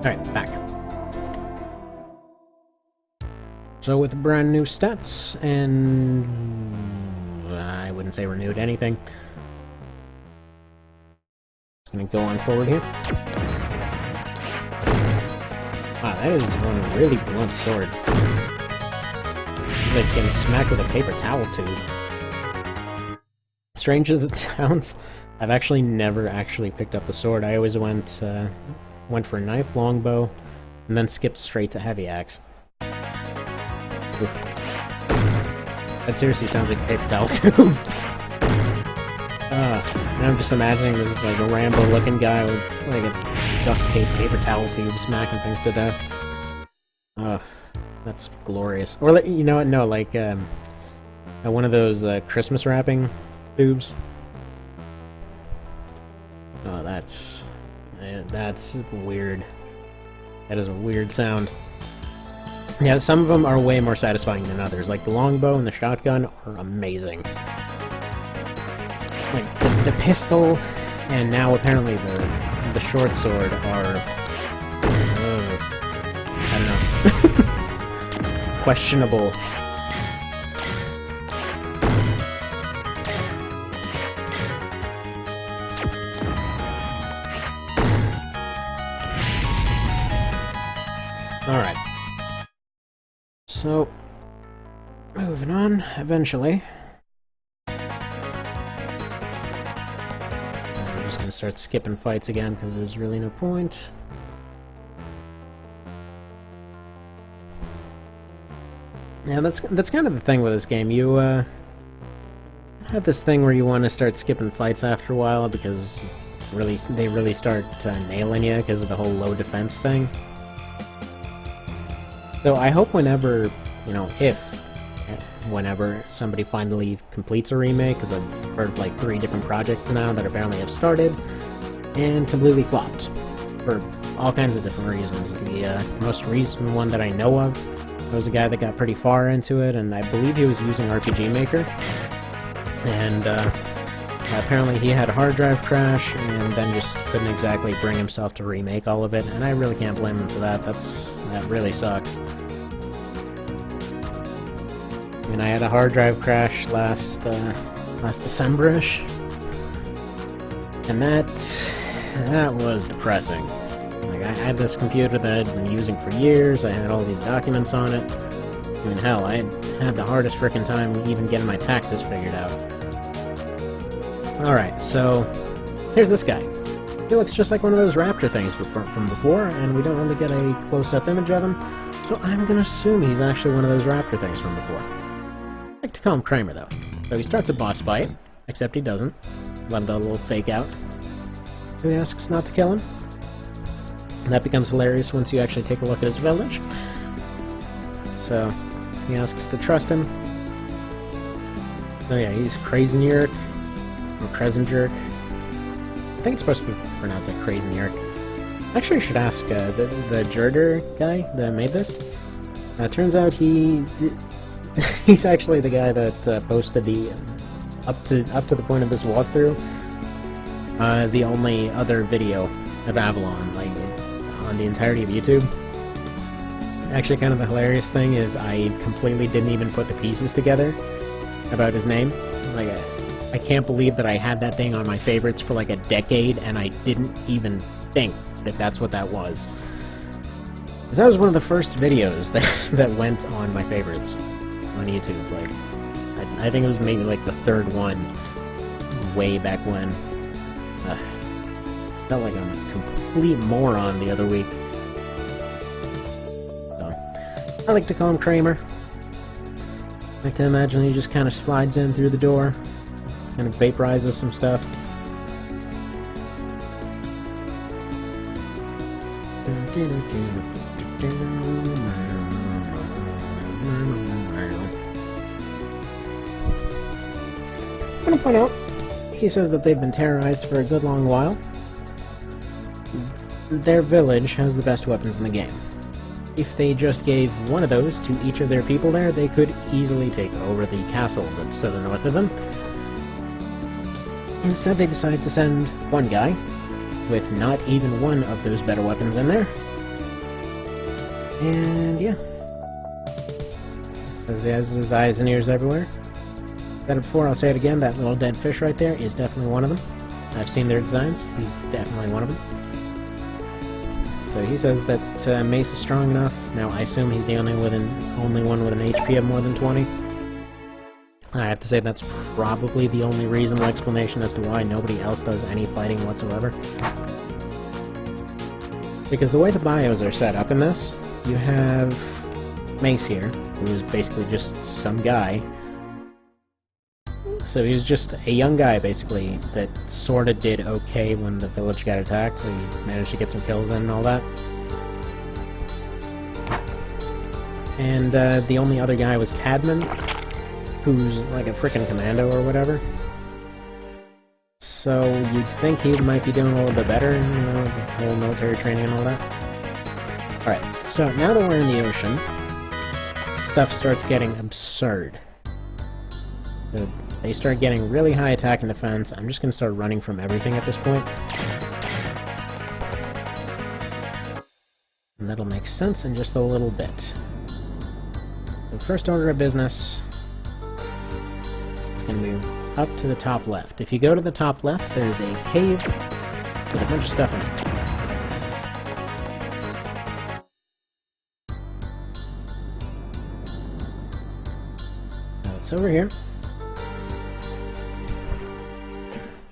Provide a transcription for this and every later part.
Alright, back. So with brand new stats, and I wouldn't say renewed anything. Just gonna go on forward here. Wow, that is one really blunt sword. It's like getting smacked with a paper towel tube. Strange as it sounds, I've actually never picked up the sword. I always went for a knife, longbow, and then skipped straight to heavy axe. Oof. That seriously sounds like a paper towel tube. Now I'm just imagining this like a Rambo-looking guy with like a duct tape paper towel tube smacking things to death. That's glorious. Or you know what? No, like one of those Christmas wrapping tubes. Oh, that's weird. That is a weird sound. Yeah, some of them are way more satisfying than others. Like the longbow and the shotgun are amazing. Like the pistol, and now apparently the short sword are I don't know, questionable. Alright. So, moving on, eventually. I'm just gonna start skipping fights again, because there's really no point. Yeah, that's kind of the thing with this game. You, have this thing where you want to start skipping fights after a while, because they really start nailing you because of the whole low defense thing. So I hope whenever, you know, whenever somebody finally completes a remake, because I've heard of like 3 different projects now that apparently have started, and completely flopped, for all kinds of different reasons. The most recent one that I know of, there was a guy that got pretty far into it, and I believe he was using RPG Maker, and apparently he had a hard drive crash, and then just couldn't exactly bring himself to remake all of it, and I really can't blame him for that. That really sucks. I mean, I had a hard drive crash last December-ish, and that was depressing. Like, I had this computer that I'd been using for years, I had all these documents on it. I mean, hell, I had the hardest frickin' time even getting my taxes figured out. Alright, so here's this guy. He looks just like one of those raptor things from before, and we don't really get a close-up image of him, so I'm gonna assume he's actually one of those raptor things from before. I like to call him Kramer, though. So he starts a boss fight, except he doesn't. Let the little fake out. He asks not to kill him. And that becomes hilarious once you actually take a look at his village. So, he asks to trust him. Oh yeah, he's Krazenjurk, or Krezenjurk. I think it's supposed to be pronounced like Krazenjurk. Actually, I should ask the Jurger guy that made this. Turns out he's actually the guy that posted the up to the point of this walkthrough. The only other video of Avalon, like on the entirety of YouTube. Actually, kind of the hilarious thing is I completely didn't even put the pieces together about his name. Like, I can't believe that I had that thing on my favorites for like a decade, and I didn't even think that that's what that was. Because that was one of the first videos that went on my favorites on YouTube. Like, I think it was maybe like the 3rd one, way back when. Felt like I'm a complete moron the other week. So, I like to call him Kramer. I like to imagine he just kind of slides in through the door, kind of vaporizes some stuff. I'm gonna point out, he says that they've been terrorized for a good long while. Their village has the best weapons in the game. If they just gave one of those to each of their people there, they could easily take over the castle that's to the north of them. Instead, they decide to send one guy, with not even one of those better weapons in there, And yeah. Says he has his eyes and ears everywhere. Said it before, I'll say it again, that little dead fish right there is definitely one of them. I've seen their designs, he's definitely one of them. So he says that Mace is strong enough. Now I assume he's the only one with an HP of more than 20. I have to say that's probably the only reasonable explanation as to why nobody else does any fighting whatsoever. Because the way the bios are set up in this, you have Mace here, who's basically just some guy. So he was just a young guy, basically, that sorta did okay when the village got attacked, so he managed to get some kills in and all that. And the only other guy was Cadman, who's like a frickin' commando or whatever. So you'd think he might be doing a little bit better, you know, with the whole military training and all that. Alright, so now that we're in the ocean, stuff starts getting absurd. They start getting really high attack and defense. I'm just going to start running from everything at this point. And that'll make sense in just a little bit. The first order of business is going to be up to the top left. If you go to the top left, there's a cave with a bunch of stuff in it. Now it's over here.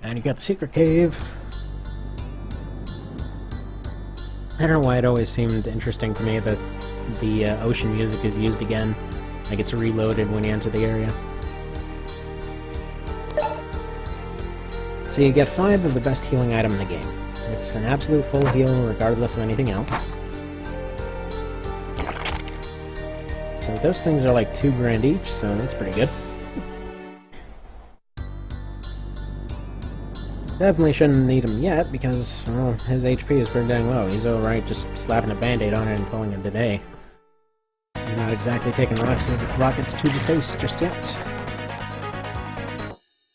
And you got the secret cave. I don't know why it always seemed interesting to me that the ocean music is used again. Like it's reloaded when you enter the area. So you get 5 of the best healing item in the game. It's an absolute full heal regardless of anything else. So those things are like 2 grand each, so that's pretty good. Definitely shouldn't need him yet, because, well, his HP is pretty dang low. He's alright just slapping a band-aid on it and calling it a day. He's not exactly taking rockets to the face just yet.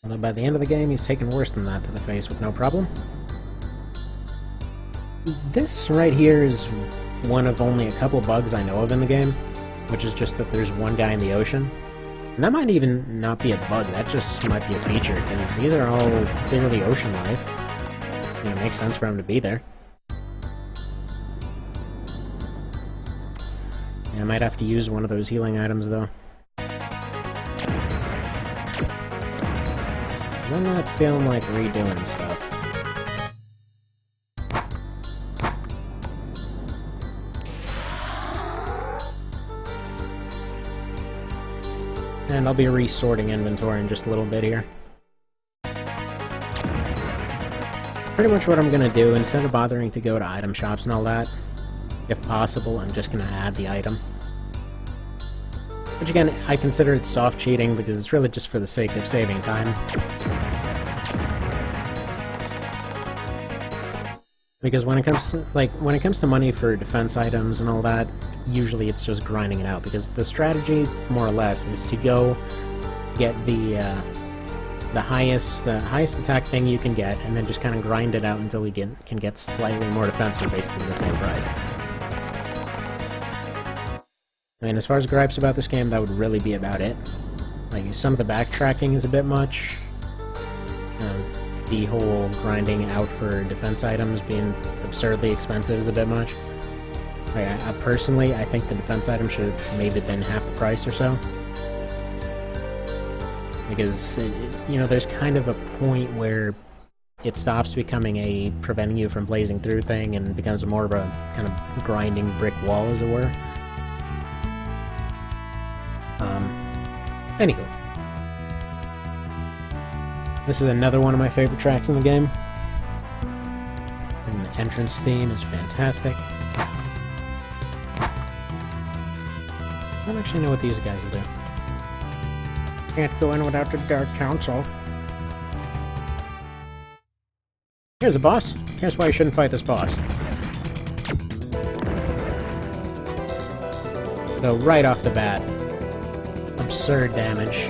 Although by the end of the game, he's taken worse than that to the face with no problem. This right here is one of only a couple bugs I know of in the game, which is just that there's one guy in the ocean. And that might even not be a bug, that just might be a feature, because these are all clearly ocean life. You know, it makes sense for him to be there. Yeah, I might have to use one of those healing items, though. I'm not feeling like redoing stuff. And I'll be resorting inventory in just a little bit here. Pretty much what I'm going to do, instead of bothering to go to item shops and all that, if possible, I'm just going to add the item. Which again, I consider it soft cheating because it's really just for the sake of saving time. Because when it comes to money for defense items and all that, usually it's just grinding it out, because the strategy, more or less, is to go get the highest attack thing you can get, and then just kind of grind it out until we can get slightly more defense for basically the same price. I mean, as far as gripes about this game, that would really be about it. Like, some of the backtracking is a bit much. The whole grinding out for defense items being absurdly expensive is a bit much. Personally, I think the defense item should have maybe been half the price or so. Because, you know, there's kind of a point where it stops becoming a preventing you from blazing through thing and becomes more of a kind of grinding brick wall, as it were. Anywho. This is another one of my favorite tracks in the game. And the entrance theme is fantastic. I don't actually know what these guys do. Can't go in without the Dark Council. Here's a boss. Here's why you shouldn't fight this boss. So right off the bat, absurd damage.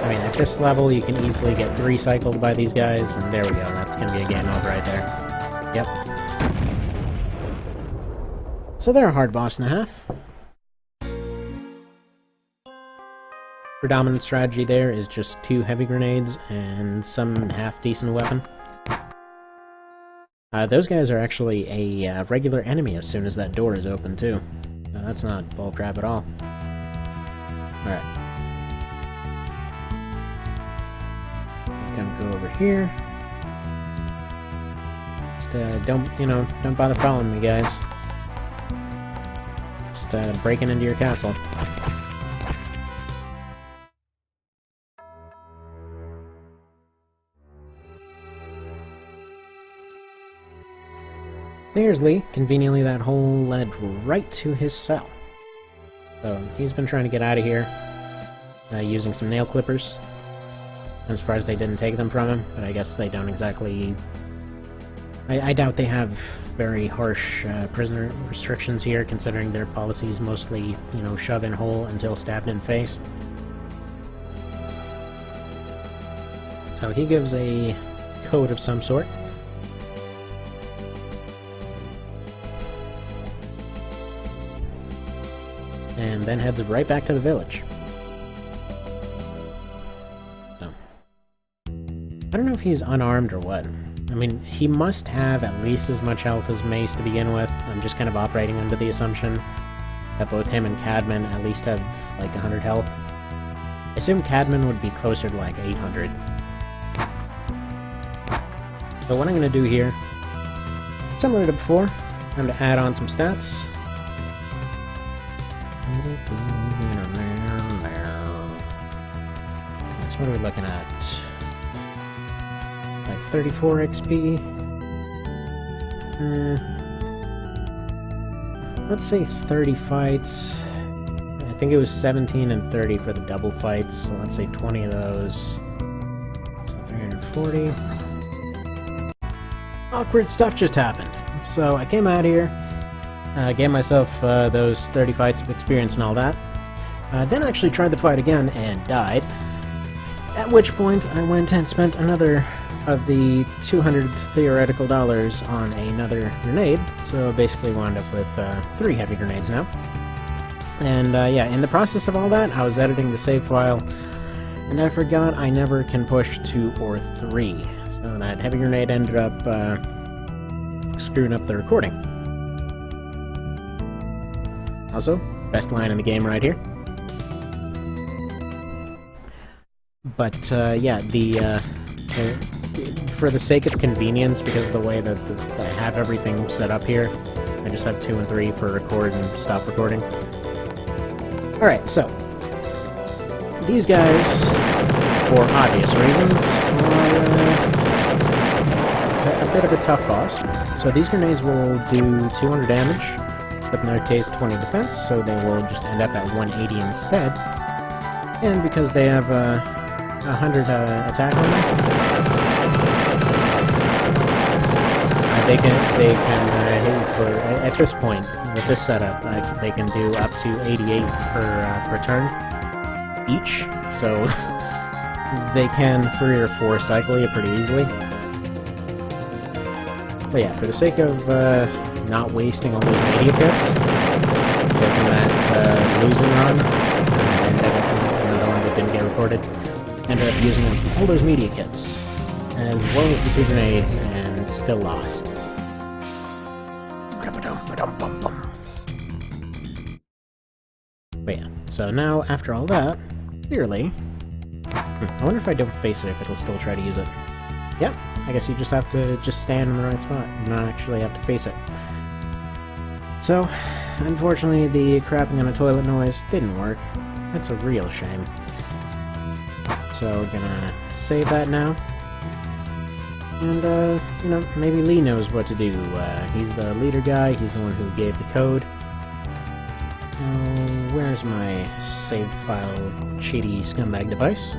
I mean, this level, you can easily get recycled by these guys, and there we go. That's going to be a game over right there. Yep. So they're a hard boss and a half. Predominant strategy there is just 2 heavy grenades and some half-decent weapon. Those guys are actually a regular enemy as soon as that door is open, too. That's not bullcrap at all. Alright. Gonna go over here. Just, don't bother following me, guys. Just, breaking into your castle. There's Lee. Conveniently, that hole led right to his cell. So, he's been trying to get out of here, using some nail clippers. I'm surprised they didn't take them from him, but I guess they don't exactly... I doubt they have very harsh prisoner restrictions here, considering their policies mostly, shove in hole until stabbed in face. So he gives a code of some sort. And then heads right back to the village. So. I don't know if he's unarmed or what. I mean, he must have at least as much health as Mace to begin with. I'm just kind of operating under the assumption that both him and Cadman at least have, like, 100 health. I assume Cadman would be closer to, like, 800. So what I'm going to do here, similar to before, I'm going to add on some stats. So what are we looking at? Like 34 XP. Let's say 30 fights. I think it was 17 and 30 for the double fights, so let's say 20 of those. So 340. Awkward stuff just happened. So I came out here, gave myself those 30 fights of experience and all that. Then actually tried the fight again and died. At which point I went and spent another of the 200 theoretical dollars on another grenade, so basically wound up with 3 heavy grenades now. And yeah, in the process of all that, I was editing the save file, and I forgot I never can push 2 or 3, so that heavy grenade ended up screwing up the recording. Also, best line in the game right here. But yeah, for the sake of convenience, because of the way that I have everything set up here, I just have 2 and 3 for record and stop recording. Alright, so these guys, for obvious reasons, are a bit of a tough boss. So these grenades will do 200 damage, but in their case 20 defense, so they will just end up at 180 instead. And because they have 100 attack on them, they can hit for, at this point, with this setup, they can do up to 88 per turn each, so they can 3 or 4 cycle you pretty easily. But yeah, for the sake of not wasting all those media kits, because in that losing run, and another one that didn't get recorded, ended up using all those media kits, as well as the 2 grenades, and still lost. But yeah, so now, after all that, clearly... I wonder if I don't face it, if it'll still try to use it. Yep, I guess you just have to stand in the right spot, and not actually have to face it. So, unfortunately, the crapping on a toilet noise didn't work. That's a real shame. So we're gonna save that now. And, maybe Lee knows what to do. He's the leader guy, he's the one who gave the code. Where's my save file cheaty scumbag device?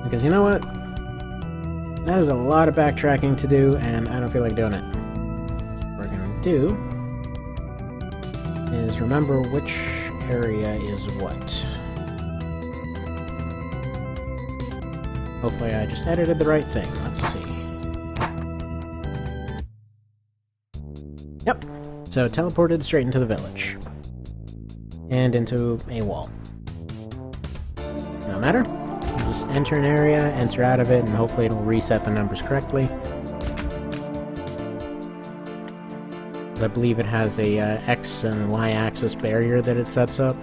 Because you know what? That is a lot of backtracking to do, and I don't feel like doing it. What we're gonna do is remember which area is what. Hopefully I just edited the right thing. Let's see. Yep. So teleported straight into the village. And into a wall. No matter. You just enter an area, enter out of it, and hopefully it'll reset the numbers correctly. Because I believe it has a X and Y axis barrier that it sets up.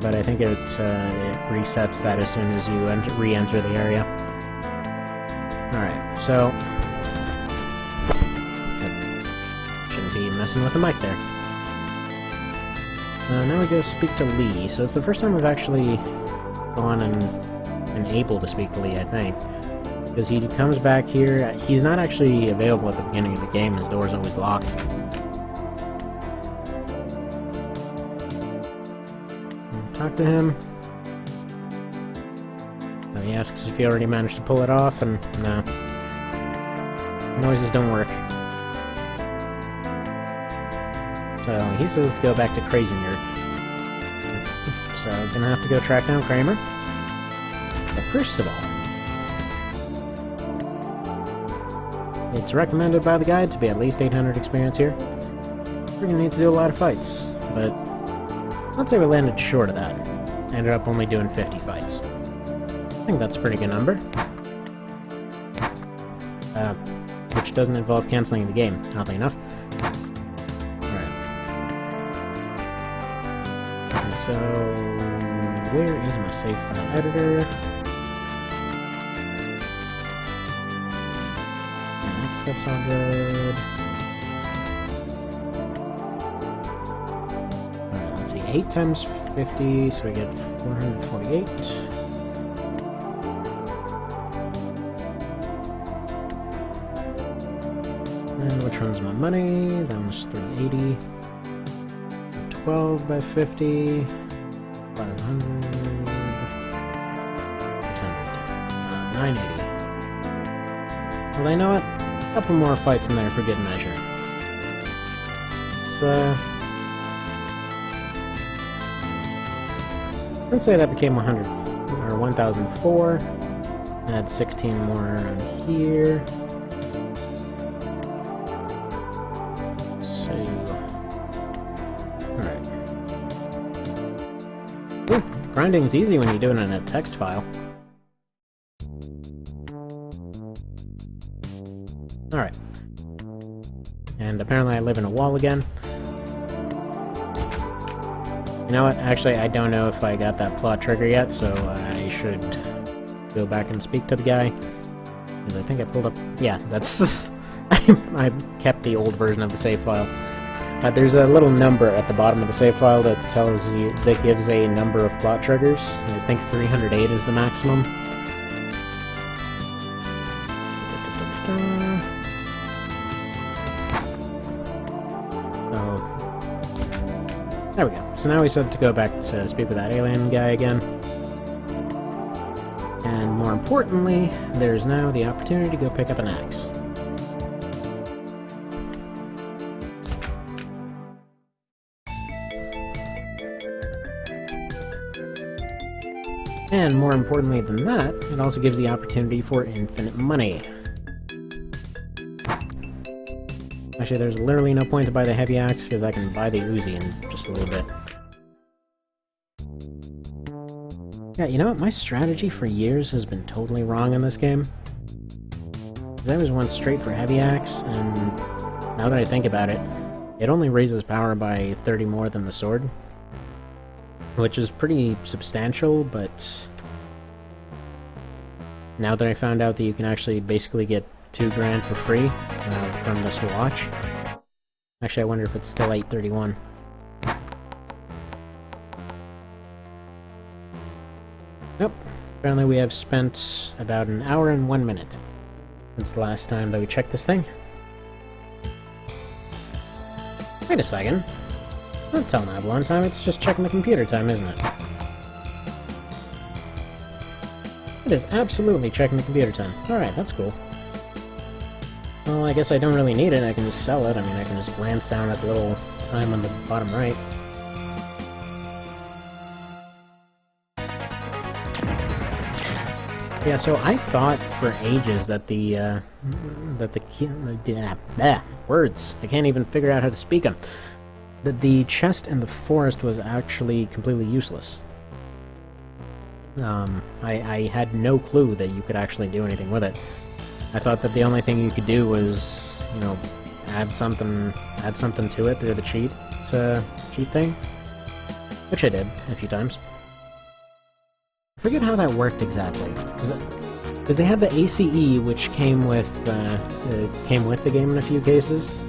But I think it resets that as soon as you re-enter the area. Alright, so... shouldn't be messing with the mic there. Now we go speak to Lee. So it's the first time we've actually gone and been able to speak to Lee, I think. Because he comes back here, he's not actually available at the beginning of the game, his door's always locked. Talk to him. So he asks if he already managed to pull it off, and no. Noises don't work. So he says to go back to Krasenjörg. So I'm gonna have to go track down Kramer. But first of all, it's recommended by the guide to be at least 800 experience here. We're gonna need to do a lot of fights, but let's say we landed short of that. Ended up only doing 50 fights. I think that's a pretty good number. Which doesn't involve canceling the game, oddly enough. Alright. So... where is my save file editor? That stuff's all good. 8 times 50, so we get 448. And which one's my money? That was 380. 12 by 50. 500. 600. 980. Well, I know what? A couple more fights in there for good measure. So... let's say that became 100, or 1004. Add 16 more around here. So... alright. Ooh, grinding's easy when you do it in a text file. Alright. And apparently I live in a wall again. You know what? Actually, I don't know if I got that plot trigger yet, so I should go back and speak to the guy. Because I think I pulled up... yeah, that's... I kept the old version of the save file. There's a little number at the bottom of the save file that tells you... that gives a number of plot triggers. I think 308 is the maximum. There we go. So now we said to go back to speak with that alien guy again. And more importantly, there's now the opportunity to go pick up an axe. And more importantly than that, it also gives the opportunity for infinite money. Actually, there's literally no point to buy the heavy axe, because I can buy the Uzi in just a little bit. Yeah, you know what? My strategy for years has been totally wrong in this game. Because I always went straight for heavy axe, and now that I think about it, it only raises power by 30 more than the sword. Which is pretty substantial, but... now that I found out that you can actually basically get 2 grand for free from this watch. Actually, I wonder if it's still 831. Nope. Apparently we have spent about an hour and 1 minute since the last time that we checked this thing. Wait a second. Not telling Avalon time, it's just checking the computer time, isn't it? It is absolutely checking the computer time. Alright, that's cool. Well, I guess I don't really need it, I can just sell it. I mean, I can just glance down at the little time on the bottom right. Yeah, so I thought for ages that the words, I can't even figure out how to speak them, that the chest in the forest was actually completely useless. I had no clue that you could actually do anything with it. I thought that the only thing you could do was, you know, add something to it through the cheat thing, which I did a few times. I forget how that worked exactly. Because they had the ACE, which came with the game in a few cases.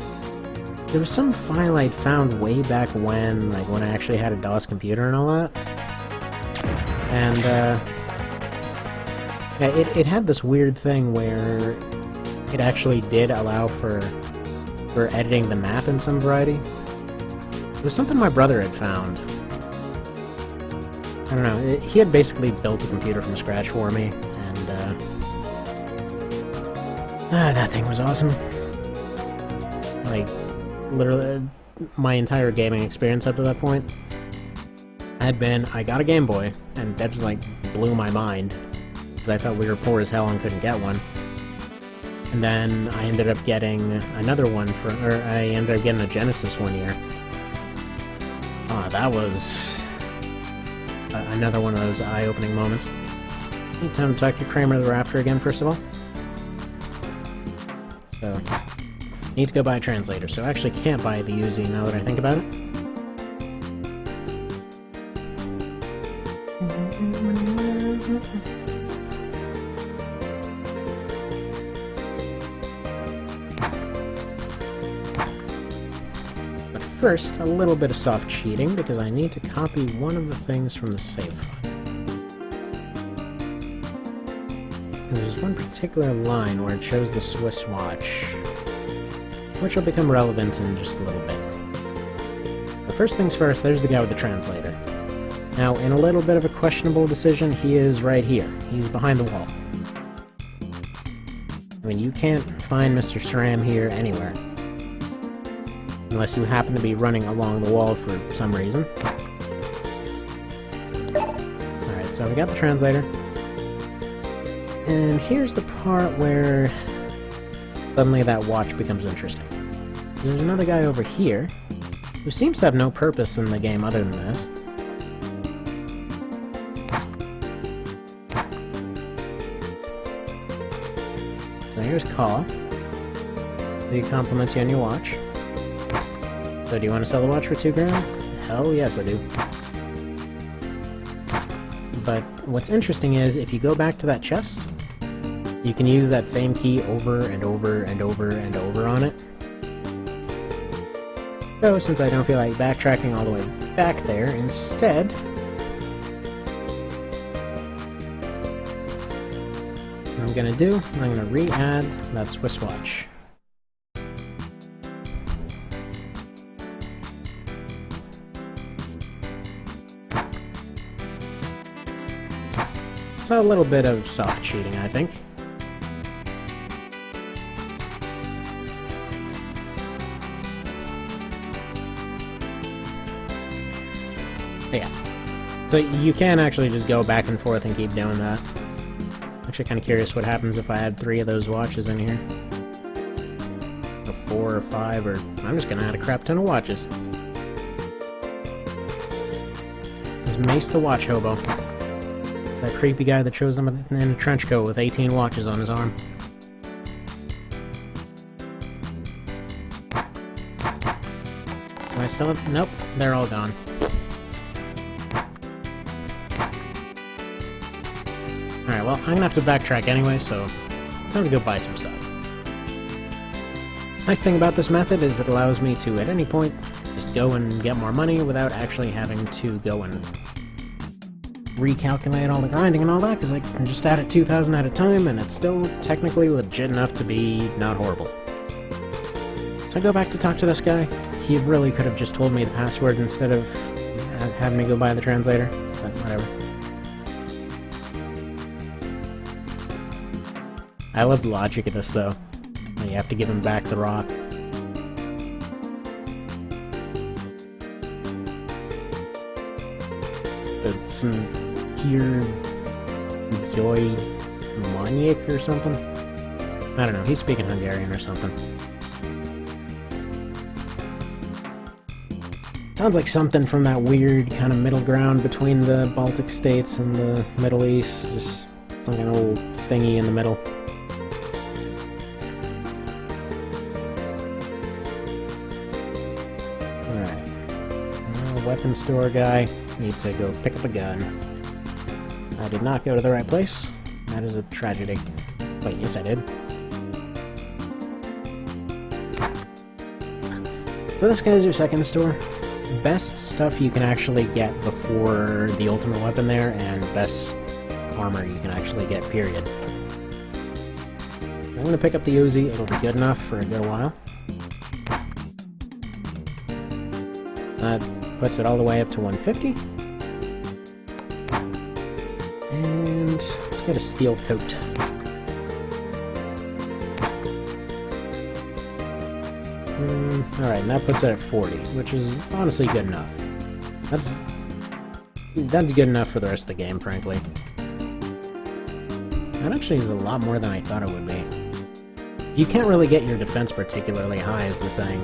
There was some file I'd found way back when, like when I actually had a DOS computer and all that. And yeah, it had this weird thing where it actually did allow for editing the map in some variety. It was something my brother had found. I don't know, he had basically built a computer from scratch for me, and that thing was awesome. Like, literally, my entire gaming experience up to that point had been, I got a Game Boy, and that just, like, blew my mind, because I thought we were poor as hell and couldn't get one. And then I ended up getting another one I ended up getting a Genesis one year. That was another one of those eye-opening moments. Need time to talk to Kramer the Raptor again, first of all. So, need to go buy a translator, so I actually can't buy the Uzi now that I think about it. But first, a little bit of soft cheating, because I need to copy one of the things from the save file. There's one particular line where it shows the Swiss watch, which will become relevant in just a little bit. But first things first, there's the guy with the translator. Now, in a little bit of a questionable decision, he is right here. He's behind the wall. I mean, you can't find Mr. SRAM here anywhere. Unless you happen to be running along the wall for some reason. Alright, so we got the translator. And here's the part where suddenly that watch becomes interesting. There's another guy over here who seems to have no purpose in the game other than this. So here's Kaw. He compliments you on your watch. So do you want to sell the watch for $2,000? Hell yes, I do. But what's interesting is, if you go back to that chest, you can use that same key over and over and over and over on it. So, since I don't feel like backtracking all the way back there, instead, what I'm gonna do, I'm gonna re-add that Swiss watch. So a little bit of soft cheating, I think. But yeah. So you can actually just go back and forth and keep doing that. Actually kind of curious what happens if I add 3 of those watches in here. Or 4 or 5, or I'm just gonna add a crap ton of watches. Is Mace the watch hobo. That creepy guy that shows them in a trench coat with 18 watches on his arm. Do I still have... Nope, they're all gone. Alright, well, I'm gonna have to backtrack anyway, so time to go buy some stuff. Nice thing about this method is it allows me to, at any point, just go and get more money without actually having to go and recalculate all the grinding and all that, because I can just add it 2,000 at a time, and it's still technically legit enough to be not horrible. So I go back to talk to this guy. He really could have just told me the password instead of having me go buy the translator, but whatever. I love the logic of this, though. You have to give him back the rock. But some pure joy Monyik or something? I don't know, he's speaking Hungarian or something. Sounds like something from that weird kind of middle ground between the Baltic states and the Middle East. Just some kind of old thingy in the middle. Alright. Weapon store guy. Need to go pick up a gun. I did not go to the right place. That is a tragedy. Wait, yes I did. So this guy's your second store. Best stuff you can actually get before the ultimate weapon there, and best armor you can actually get, period. I'm gonna pick up the Uzi, it'll be good enough for a good while. That puts it all the way up to 150. And let's get a steel coat. Alright, and that puts it at 40, which is honestly good enough. That's good enough for the rest of the game, frankly. That actually is a lot more than I thought it would be. You can't really get your defense particularly high, is the thing.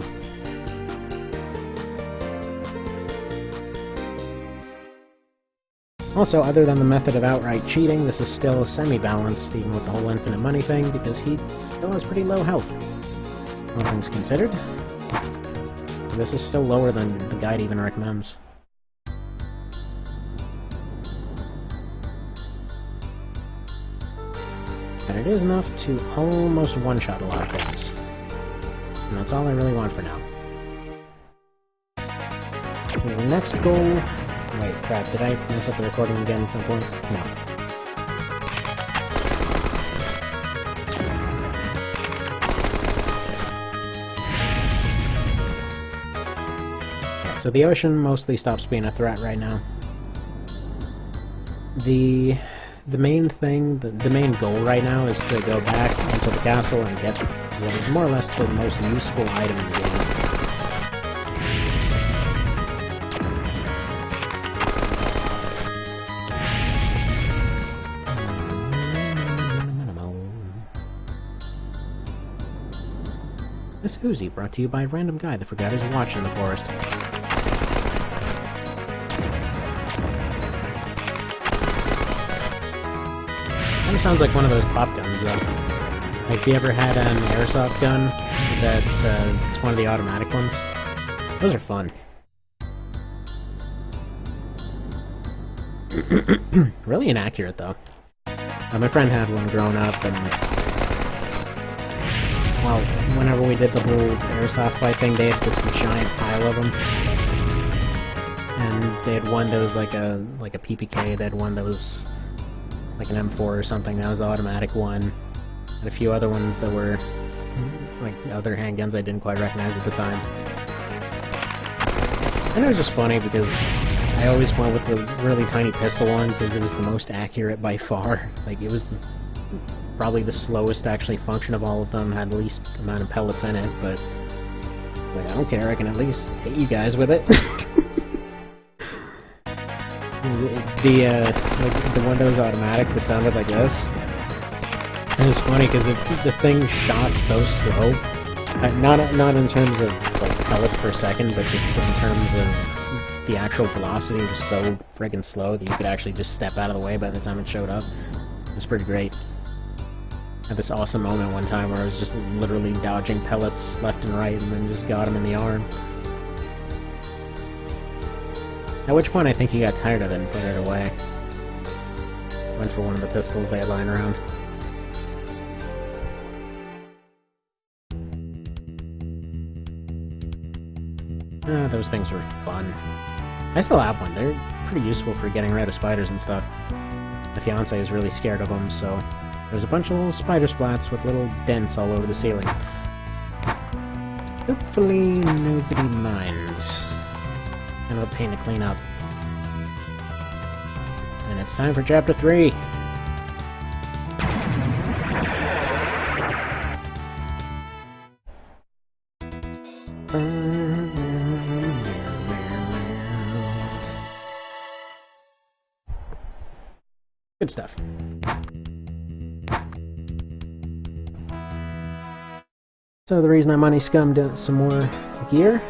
Also, other than the method of outright cheating, this is still semi-balanced, even with the whole infinite money thing, because he still has pretty low health. All things considered. This is still lower than the guide even recommends. And it is enough to almost one-shot a lot of things. And that's all I really want for now. The next goal... Wait, crap, did I mess up the recording again at some point? No. So the ocean mostly stops being a threat right now. The main thing, the main goal right now is to go back into the castle and get what is more or less the most useful item in the game. This Uzi brought to you by a random guy that forgot his watch in the forest. Kind of sounds like one of those pop guns, though. Like, if you ever had an airsoft gun that it's one of the automatic ones? Those are fun. Really inaccurate, though. My friend had one growing up, and... well, whenever we did the whole airsoft fight thing, they had this giant pile of them. And they had one that was like a PPK, they had one that was like an M4 or something, that was the automatic one. And a few other ones that were like other handguns I didn't quite recognize at the time. And it was just funny because I always went with the really tiny pistol one because it was the most accurate by far. Like, it was probably the slowest to actually function of all of them, had the least amount of pellets in it, but like, I don't care, I can at least hit you guys with it. The one that was automatic that sounded like this. It was funny because the thing shot so slow. Not in terms of like pellets per second, but just in terms of the actual velocity was so friggin' slow that you could actually just step out of the way by the time it showed up. It was pretty great. I had this awesome moment one time where I was just literally dodging pellets left and right and then just got him in the arm. At which point I think he got tired of it and put it away. Went for one of the pistols they had lying around. Those things were fun. I still have one. They're pretty useful for getting rid of spiders and stuff. The fiancé is really scared of them, so there's a bunch of little spider splats with little dents all over the ceiling. Hopefully nobody minds. And a pain to clean up. And it's time for Chapter 3! Good stuff. So the reason I money scummed some more gear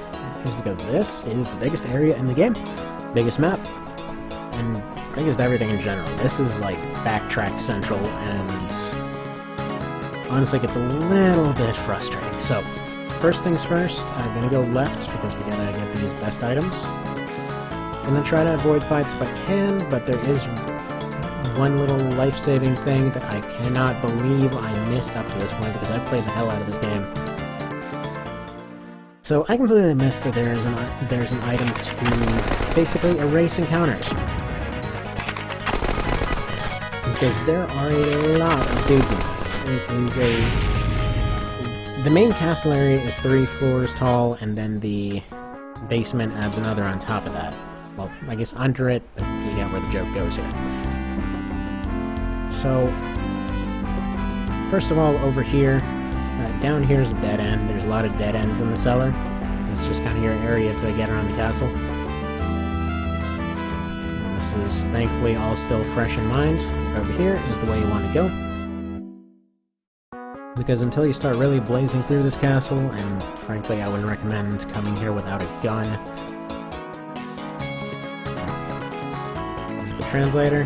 is because this is the biggest area in the game, biggest map, and biggest everything in general. This is like backtrack central, and honestly gets a little bit frustrating. So first things first, I'm gonna go left because we gotta get these best items. I'm gonna try to avoid fights if I can, but there is one little life-saving thing that I cannot believe I missed up to this point because I've played the hell out of this game. So I completely missed that there's an item to basically erase encounters. Because there are a lot of dudes in this. It is the main castle area is 3 floors tall, and then the basement adds another on top of that. Well, I guess under it, but you get where the joke goes here. So, first of all, over here, down here is a dead end. There's a lot of dead ends in the cellar. It's just kind of your area to get around the castle. And this is thankfully all still fresh in mind. Over here is the way you want to go. Because until you start really blazing through this castle, and frankly I wouldn't recommend coming here without a gun. There's the translator.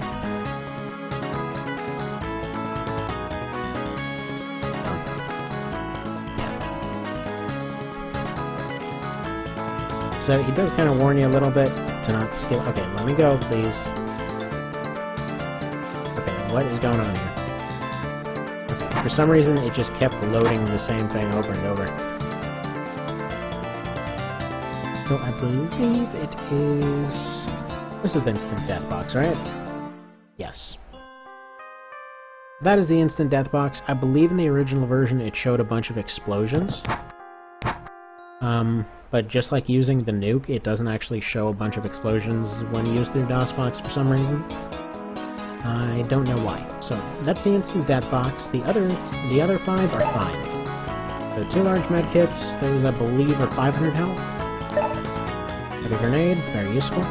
So he does kind of warn you a little bit to not steal. Okay, let me go, please. Okay, what is going on here? Okay, for some reason, it just kept loading the same thing over and over. So I believe it is... This is the instant death box, right? Yes. That is the instant death box. I believe in the original version it showed a bunch of explosions. But just like using the nuke, it doesn't actually show a bunch of explosions when you use the DOSBox for some reason. I don't know why. So, that's the instant death box. The other 5 are fine. The 2 large medkits, those I believe are 500 health. Got a grenade, very useful.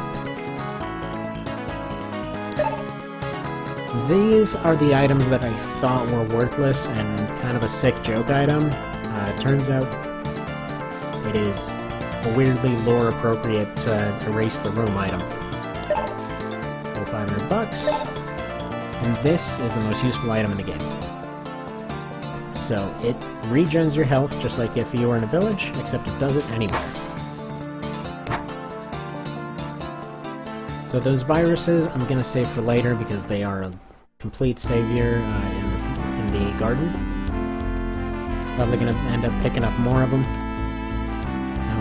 These are the items that I thought were worthless and kind of a sick joke item. It turns out it is a weirdly lore-appropriate erase the room item. So $500, and this is the most useful item in the game. So it regens your health just like if you were in a village, except it does it anywhere. So those viruses I'm gonna save for later because they are a complete savior in the garden. Probably gonna end up picking up more of them.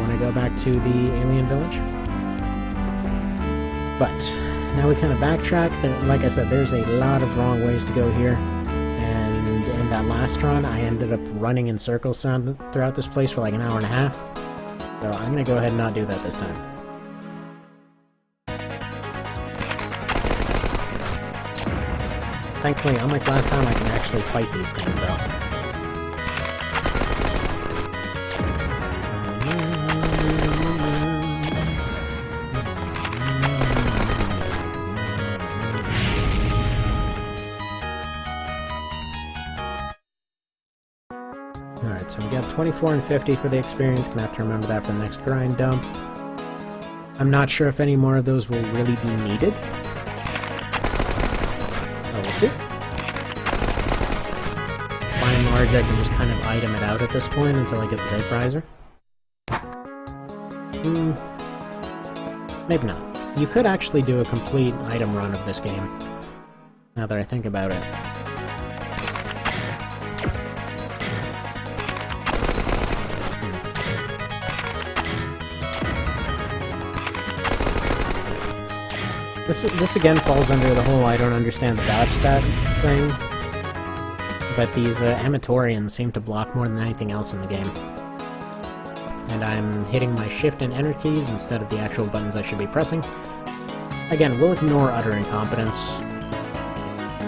When I go back to the alien village. But now we kind of backtrack. Like I said, there's a lot of wrong ways to go here. And in that last run, I ended up running in circles throughout this place for like an hour and a half. So I'm going to go ahead and not do that this time. Thankfully, unlike last time, I can actually fight these things though. Alright, so we got 24 and 50 for the experience. Gonna have to remember that for the next grind dump. I'm not sure if any more of those will really be needed. Oh, we'll see. By and large, I can just kind of item it out at this point until I get the vaporizer. Maybe not. You could actually do a complete item run of this game, now that I think about it. This again falls under the whole I don't understand the dodge stat thing, but these Amatorians seem to block more than anything else in the game. And I'm hitting my shift and enter keys instead of the actual buttons I should be pressing. Again, we'll ignore utter incompetence,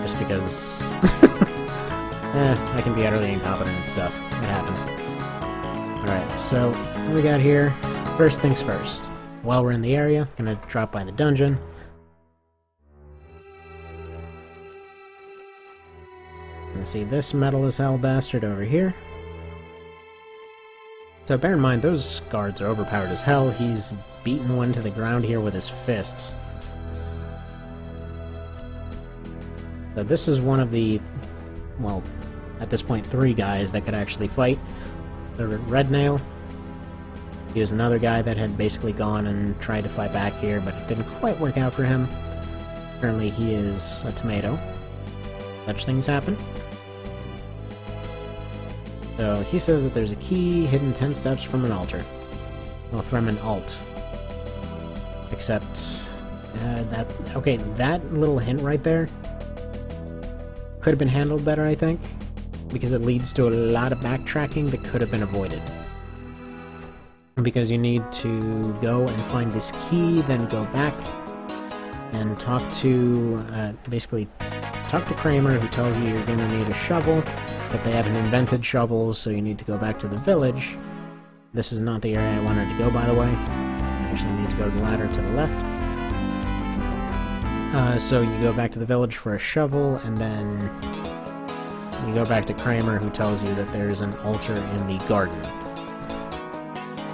just because I can be utterly incompetent and stuff. It happens. Alright, so what we got here? First things first. While we're in the area, gonna drop by the dungeon. See this metal as hell bastard over here. So bear in mind, those guards are overpowered as hell. He's beaten one to the ground here with his fists. So this is one of the, well, at this point, 3 guys that could actually fight. The Red Nail. He was another guy that had basically gone and tried to fight back here, but it didn't quite work out for him. Apparently he is a tomato. Such things happen. So he says that there's a key hidden 10 steps from an altar. Well, from an alt. Except, that little hint right there could have been handled better, I think, because it leads to a lot of backtracking that could have been avoided. Because you need to go and find this key, then go back and talk to, basically, talk to Kramer, who tells you you're gonna need a shovel, but they haven't invented shovels, so you need to go back to the village. This is not the area I wanted to go, by the way. I actually need to go to the ladder to the left. So you go back to the village for a shovel, and then you go back to Kramer, who tells you that there's an altar in the garden.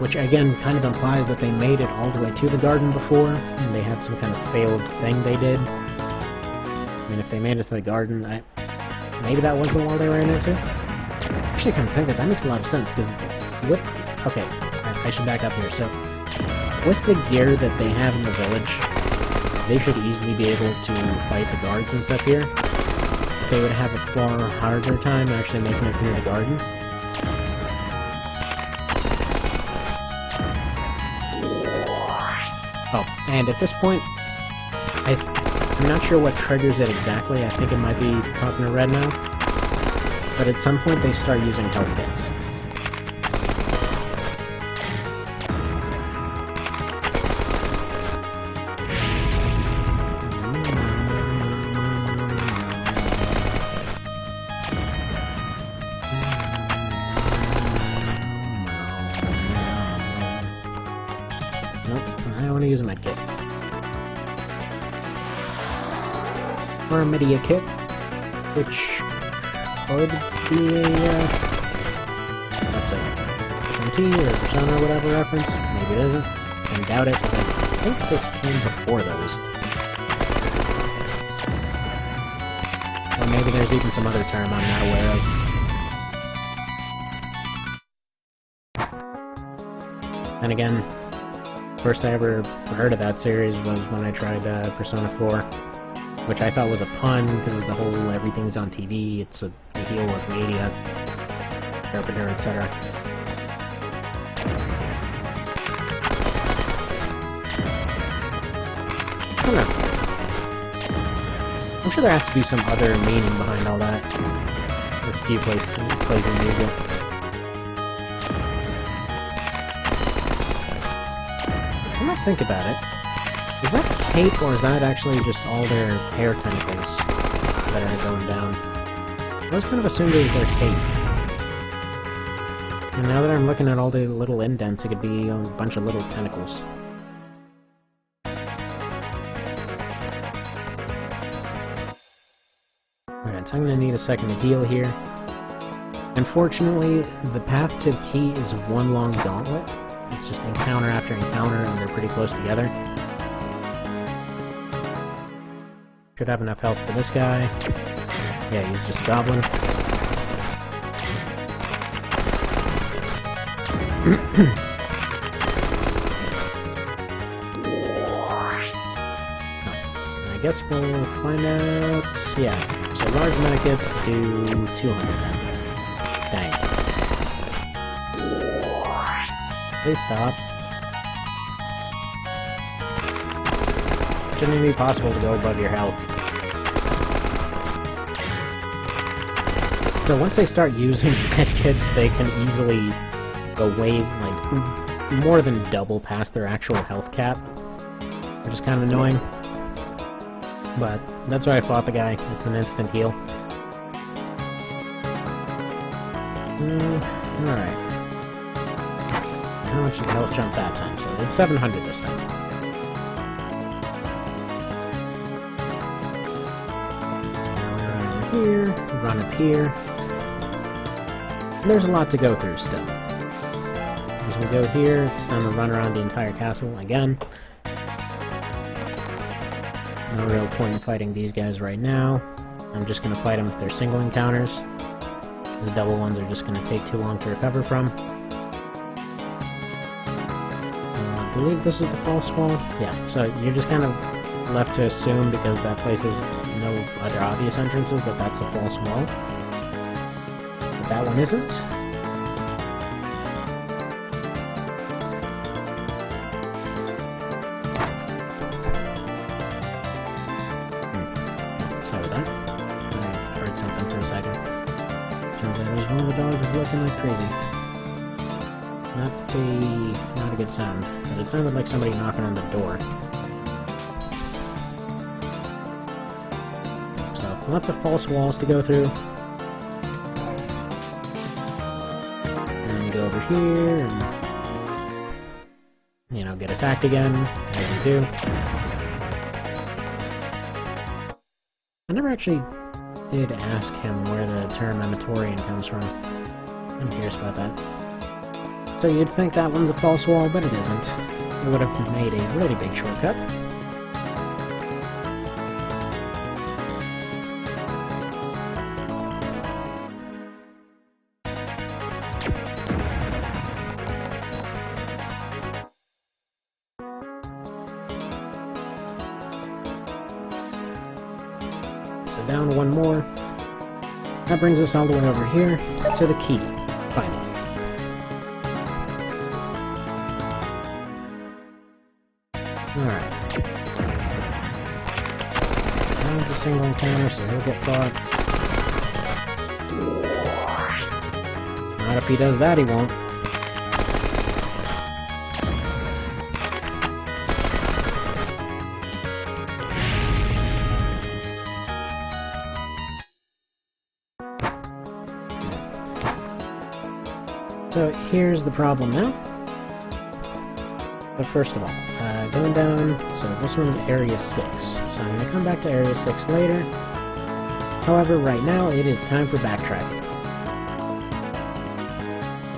Which, again, kind of implies that they made it all the way to the garden before, and they had some kind of failed thing they did. I mean, if they made it to the garden, maybe that was the wall they ran into? Actually, I kind of think that makes a lot of sense, because with... Okay, I should back up here. So, with the gear that they have in the village, they should easily be able to fight the guards and stuff here. They would have a far harder time actually making it through the garden. Oh, and at this point, I'm not sure what triggers it exactly. I think it might be talking to Red now. But at some point they start using health kits. Nope, I don't want to use a medkit. Or a media kit, which could be a, what's it, SMT or Persona or whatever reference. Maybe it isn't. I doubt it, because I think this came before those. Or maybe there's even some other term I'm not aware of. And again, first I ever heard of that series was when I tried Persona 4, which I thought was a pun because of the whole everything's on TV, it's a deal with media, Carpenter, etc. I don't know. I'm sure there has to be some other meaning behind all that. With a few plays in music. When I think about it, is that cape, or is that actually just all their hair tentacles that are going down? I was kind of assumed it was their cape. And now that I'm looking at all the little indents, it could be a bunch of little tentacles. Alright, so I'm gonna need a second to heal here. Unfortunately, the path to the key is one long gauntlet. It's just encounter after encounter, and they're pretty close together. Should have enough health for this guy. Yeah, he's just a goblin. I guess we'll find out... Yeah, so large medikits do 200 then. Dang. Please stop. Shouldn't even be possible to go above your health. So once they start using medkits, they can easily go way, like, more than double past their actual health cap, which is kind of annoying. But that's why I fought the guy. It's an instant heal. Alright. How much did the health jump that time? So it's 700 this time. Here, run up here. There's a lot to go through still. we go here, it's time to run around the entire castle again. No real point in fighting these guys right now. I'm just going to fight them if they're single encounters. The double ones are just going to take too long to recover from. I believe this is the false wall. Yeah, so you're just kind of left to assume, because that place has no other obvious entrances, that that's a false wall. But that one isn't. Sorry about that. I heard something for a second. Turns out there's one of the dogs is looking like crazy. Not a good sound, but it sounded like somebody knocking on the door. So, lots of false walls to go through. And then you go over here and, you know, get attacked again, as you do. I never actually did ask him where the term Amatorian comes from. I'm curious about that. So you'd think that one's a false wall, but it isn't. It would have made a really big shortcut. So down one more. That brings us all the way over here to the key, finally. Alright. That's a single encounter, so he'll get fought. Not if he does that, he won't. So here's the problem now. But first of all, going down, so this one's Area 6, so I'm going to come back to Area 6 later. However, right now it is time for backtracking.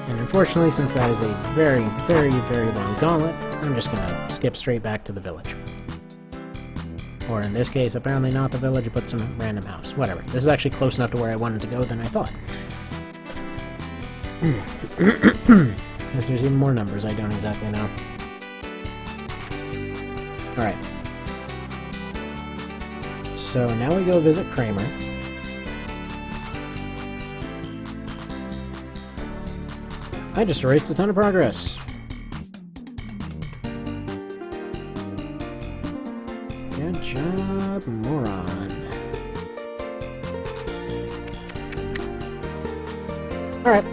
And unfortunately, since that is a very, very, very long gauntlet, I'm just going to skip straight back to the village. Or in this case, apparently not the village, but some random house. Whatever. This is actually close enough to where I wanted to go than I thought. Because there's even more numbers I don't exactly know. Alright. So now we go visit Kramer. I just erased a ton of progress. Good job, moron. Alright,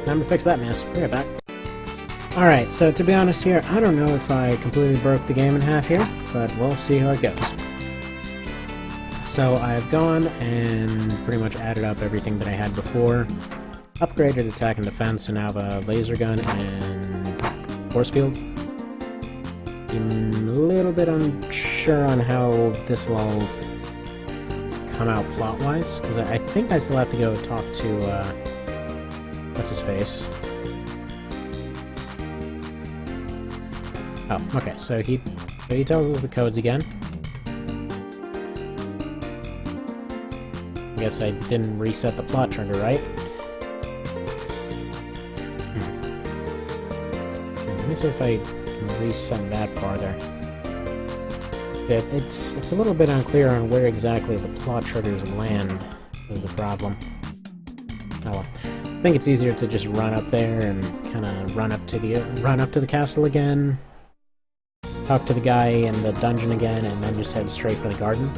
time to fix that mess. Be right back. Alright, so to be honest here, I don't know if I completely broke the game in half here, but we'll see how it goes. So I've gone and pretty much added up everything that I had before, upgraded attack and defense, so now I have a laser gun and force field. I'm a little bit unsure on how this will all come out plot-wise, because I think I still have to go talk to, what's-his-face? Oh, okay, so he tells us the codes again. I guess I didn't reset the plot trigger, right? Let me see if I can reset that farther. Yeah, it's a little bit unclear on where exactly the plot triggers land is the problem. Oh well. I think it's easier to just run up there and kind of run up to the castle again, talk to the guy in the dungeon again, and then just head straight for the garden.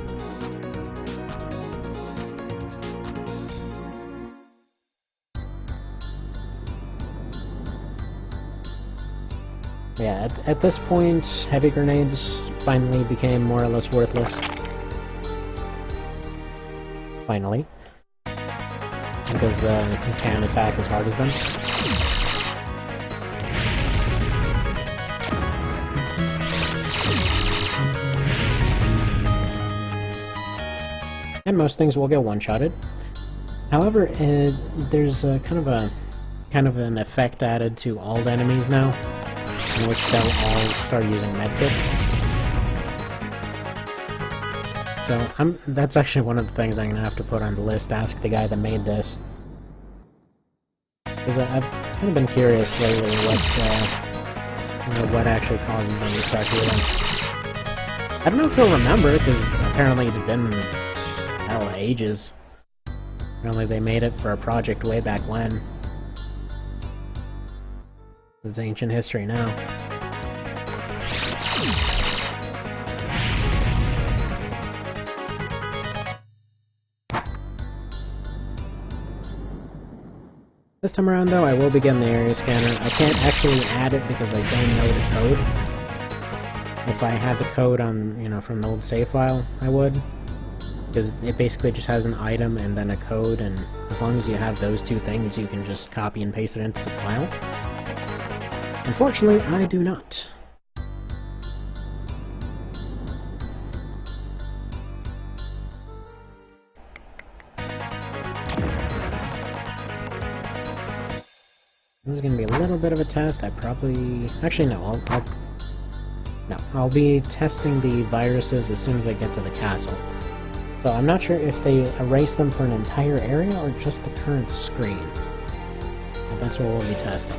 Yeah, at this point, heavy grenades finally became more or less worthless. Finally. Because you can't attack as hard as them. And most things will get one-shotted. However, there's kind of a kind of an effect added to all the enemies now, in which they'll all start using medkits. So that's actually one of the things I'm gonna have to put on the list. Ask the guy that made this, because I've kind of been curious lately what actually causes them to start healing. I don't know if he'll remember, because apparently it's been, hell, ages. Apparently they made it for a project way back when. It's ancient history now. This time around, though, I will begin the area scanner. I can't actually add it because I don't know the code. If I had the code on, you know, from the old save file, I would. Because it basically just has an item and then a code, and as long as you have those two things, you can just copy and paste it into the file. Unfortunately, I do not. This is going to be a little bit of a test. I probably... Actually, no, I'll be testing the viruses as soon as I get to the castle. So I'm not sure if they erase them for an entire area or just the current screen. But that's what we'll be testing.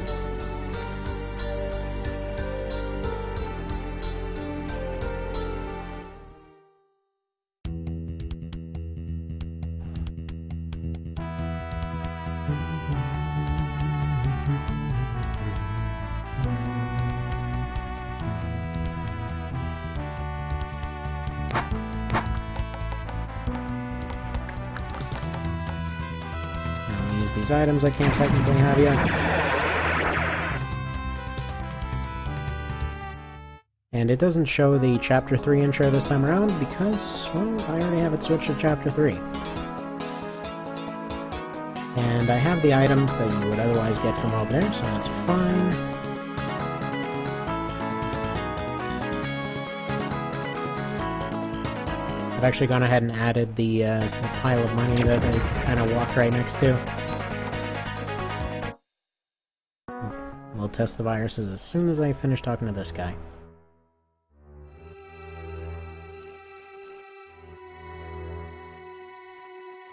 These items I can't technically have yet. And it doesn't show the Chapter 3 intro this time around because, well, I already have it switched to Chapter 3. And I have the items that you would otherwise get from over there, so that's fine. I've actually gone ahead and added the pile of money that I kind of walked right next to. We'll test the viruses as soon as I finish talking to this guy.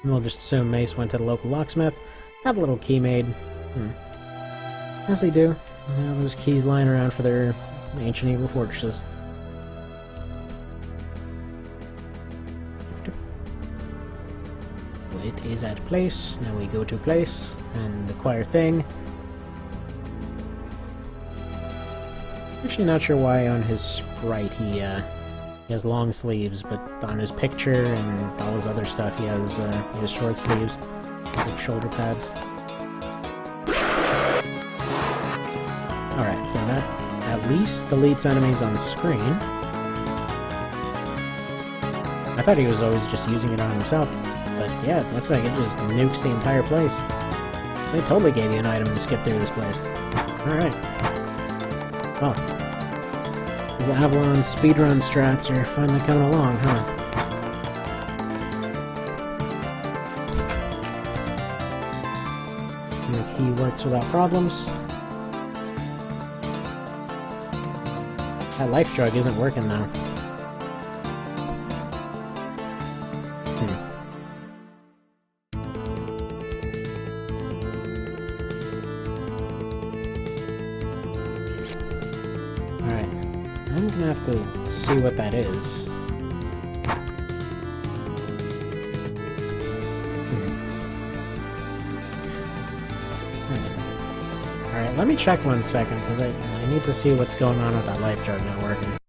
And we'll just assume Mace went to the local locksmith, got a little key made. As they do. They have those keys lying around for their ancient evil fortresses. It is at place. Now we go to place and acquire thing. Actually not sure why on his sprite he has long sleeves, but on his picture and all his other stuff he has short sleeves, like shoulder pads. Alright, so that at least deletes enemies on screen. I thought he was always just using it on himself, but yeah, it looks like it just nukes the entire place. They totally gave you an item to skip through this place. Alright. Oh. The Avalon speedrun strats are finally coming along, huh? The key works without problems. That life drug isn't working now. I'm gonna have to see what that is. Alright, let me check 1 second, because I need to see what's going on with that life drug not working.